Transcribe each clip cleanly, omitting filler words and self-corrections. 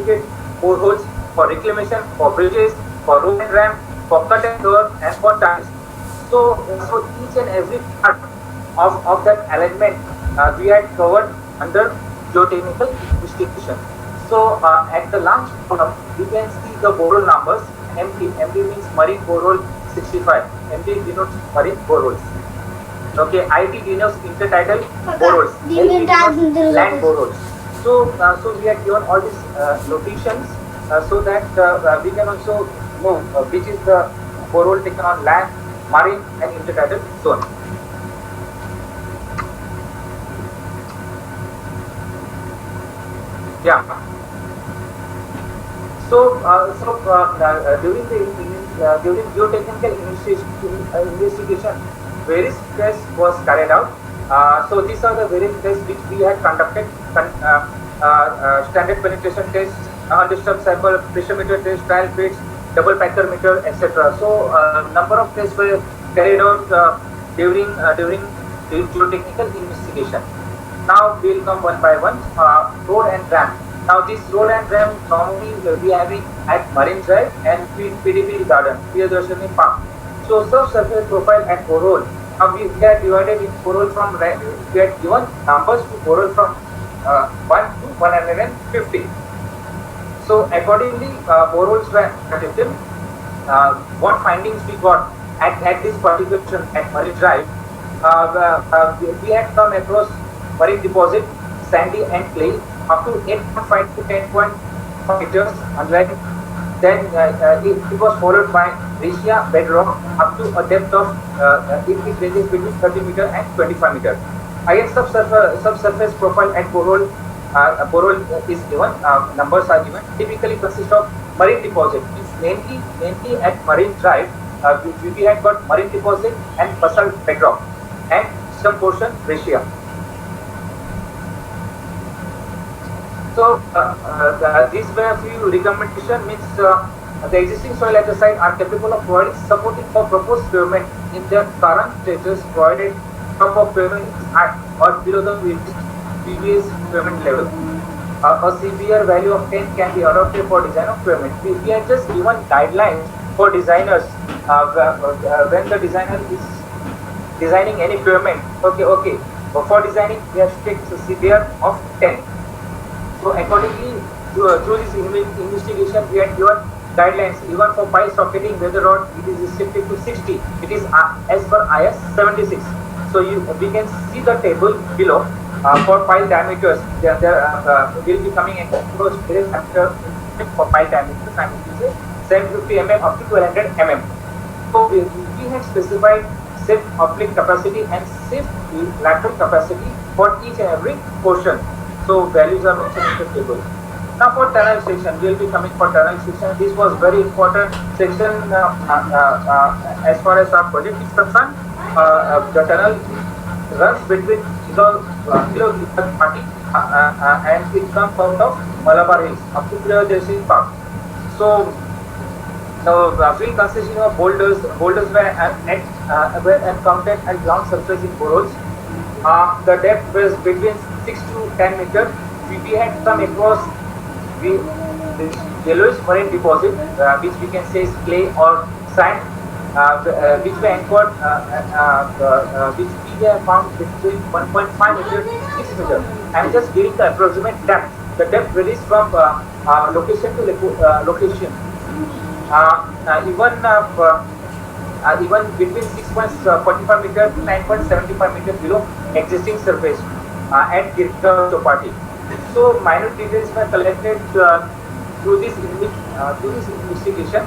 investigate boreholes for reclamation, for bridges, for road and ramp, for cut and cover, and for tunnels. So each and every part of that alignment we had covered under geotechnical investigation. So at the last column, we can see the borehole numbers. MD means marine borehole 65. MD denotes marine boreholes. Okay, IT denotes intertidal boreholes. LB denotes land boreholes. So we have given all these notations so that we can also know which is the borehole taken on land, marine, and intertidal zone. Yeah. During geotechnical investigation, various tests was carried out. So these are the various tests which we had conducted: standard penetration test, undisturbed sample, pressure meter test, trial pits, double packer meter, etc. So number of tests were carried out during geotechnical investigation. Now we will come one by one. Road and ramp. Now this road and ramp normally will be having at Marine Drive and PDP Garden, Priyadarshini Park. So subsurface profile at borehole. Now we are divided in borehole from, we are given numbers to borehole from 1 to 150. So accordingly, boreholes were detected. What findings we got at this particular at Marine Drive? We had come across marine deposit, sandy and clay, up to 8.5 to 10.5 meters unlike. Then it was followed by breccia bedrock up to a depth of it ranges between 30 meter and 25 meter. Again, subsurface profile at borehole is given. Numbers are given. Typically consist of marine deposit. It's mainly at Marine Drive. We had got marine deposit and basalt bedrock, and some portion breccia. So these were a few recommendations. Means the existing soil at the site are capable of providing supporting for proposed pavement in their current status, provided top of pavement at or below the previous pavement level. A severe value of 10 can be adopted for design of pavement. We are just given guidelines for designers when the designer is designing any pavement. Okay. But for designing, we have to take a severe of 10. So accordingly, through this investigation, we had given guidelines. Even for pile socketing weather rod, it is restricted to 60. It is as per IS 76. So we can see the table below for pile diameters. There will be coming across various diameter for pile diameters. I mean, 750 mm up to 1200 mm. So we have specified safe uplift capacity and safe lateral capacity for each and every portion. So values are mentioned in the table. Now for tunnel section, we will be coming for tunnel section. This was very important section as far as our project is concerned. The tunnel runs between below Party and it comes out of Malabar Hills up to Priyadarshini Park. So field consisting of boulders were encountered at ground surface in boreholes. The depth was between 6 to 10 meters. We had come across the yellowish marine deposit, which we can say is clay or sand, which were anchored, which we have found between 1.5 meters to 6 meters. I am just giving the approximate depth. The depth varies from location to location. Even between 6.45 meters to 9.75 meters below existing surface at Girka Chopati. So minor details were collected through this investigation.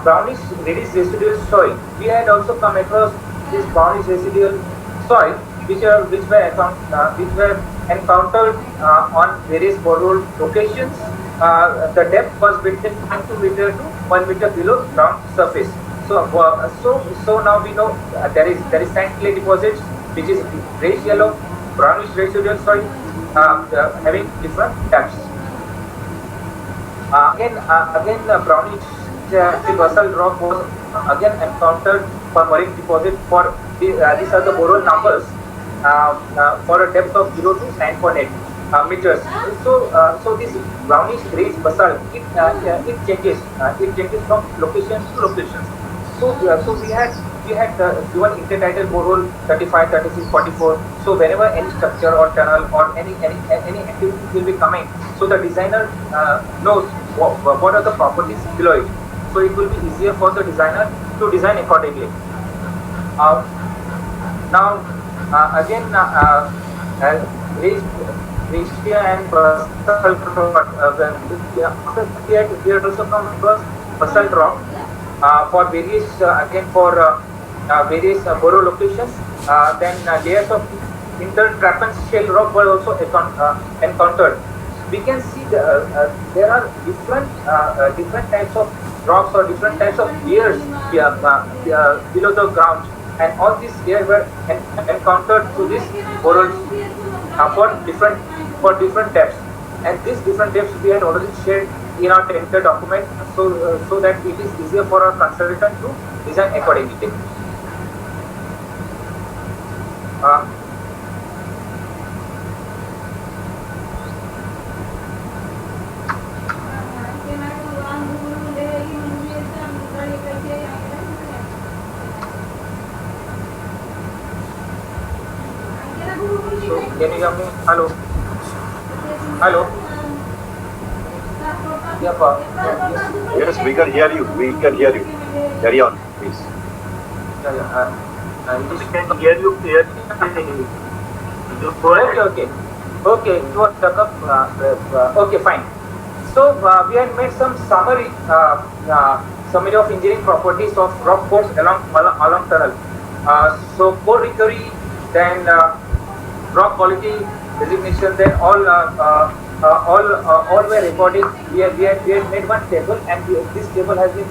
Brownish reddish residual soil. We had also come across this brownish residual soil, which were encountered on various borehole locations. The depth was between 0.2 meter to 1 meter below ground surface. So now we know there is sand clay deposits, which is grayish yellow, brownish residual soil having different depths. Again, brownish basalt rock was again encountered for marine deposit. These are the borehole numbers for a depth of 0 to 9.8. meters. So this brownish greyish basalt, it changes from locations to locations. So we had given intertidal borehole 35, 36, 44. So whenever any structure or tunnel or any activity will be coming, so the designer knows what are the properties below it. So it will be easier for the designer to design accordingly. Uh, Now, again, raised Ristia and basalt rock. After that, we had also come across basalt rock for various again for various borough locations. Then layers of intertrapezal rock were also encountered. We can see there are different types of rocks or different types of layers below the ground, and all these layers were encountered through this borers for different depths, and these different depths we had already shared in our tender document, so that it is easier for our consultant to design accordingly. Uh, so can you hear me? Hello, hello. Yeah, yes. Yes, we can hear you. We can hear you. Carry on, please. We can hear you clearly. Okay. It was stuck up. Okay, fine. So we had made some summary of engineering properties of rock force along tunnel. So core recovery, then rock quality designation, then all were recorded. We had made one table, and this table has been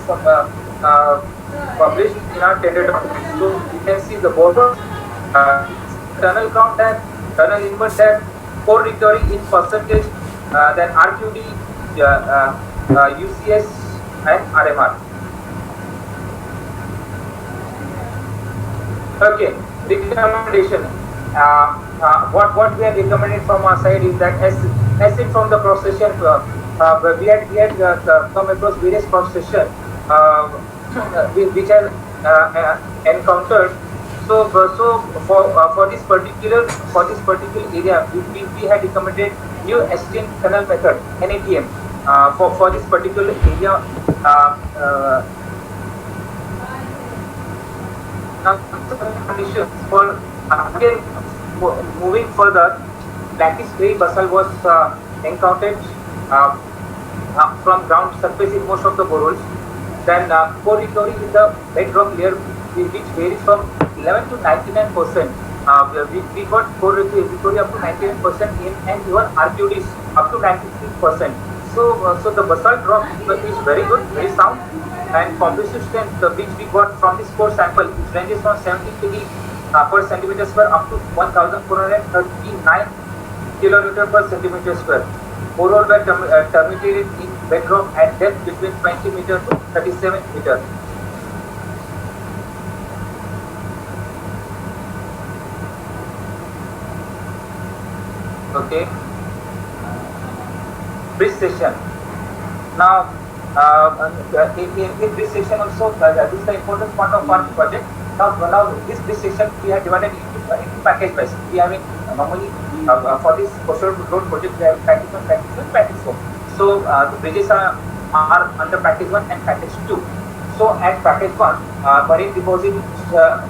published in our tender document. So you can see the border, tunnel count tab, tunnel input tab, core recovery in percentage, then RQD, UCS, and RMR. Okay, recommendation. What we are recommended from our side is that as it from the cross section, we had come across various cross section which are encountered. So for this particular area, we had recommended new Estienne tunnel method, NATM, for this particular area. Conditions for again moving further, blackish grey basalt was encountered from ground surface in most of the boreholes. Then core recovery in the bedrock layer, which varies from 11 to 99%. We got core recovery up to 99% in, and even RQDs up to 93%. So the basalt rock is very good, very sound, and compressive strength which we got from this core sample, it ranges from 70 kg per centimeter square up to 1439 kilonewton per centimeter square. Borehole were terminated in bedrock at depth between 20 meter to 37 meter. Okay. Bridge section. Now, in this section also, this is the important part of our project. Now this section we have divided into package wise. We have normally for this coastal road project we have package 1, package 2, package 4. So the bridges are under package 1 and package 2. So at package 1, marine deposit where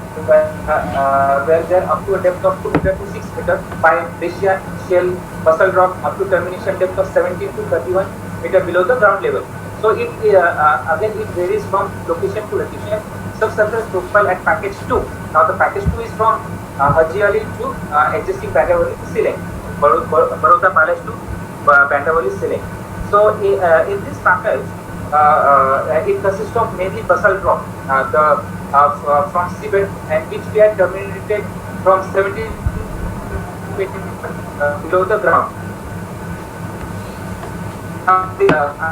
there up to a depth of 2 meter to 6 meter by breccia, shell, basalt rock up to termination depth of 17 to 31 meter below the ground level. So it again it varies from location to location. Subsurface profile at package 2. Now the package 2 is from Haji Ali to existing Bandhavali to Sileng, Baroda Palace to Bandhavali Sileng. So in this package, it consists of mainly basalt rock, from seabed, and which we had terminated from 17 feet below the ground. I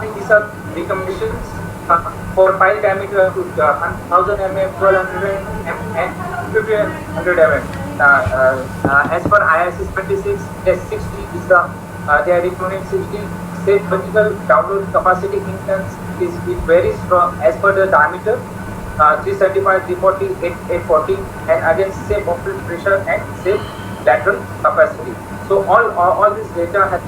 think these are recommendations for pile diameter to 1000 mm, 1200 mm, and 1500 mm. As per ISS 26, S60 is the they are recommending 60. Safe vertical download capacity instance it varies from as per the diameter, 375, 340, 840, and again safe outlet pressure and safe lateral capacity. So all this data has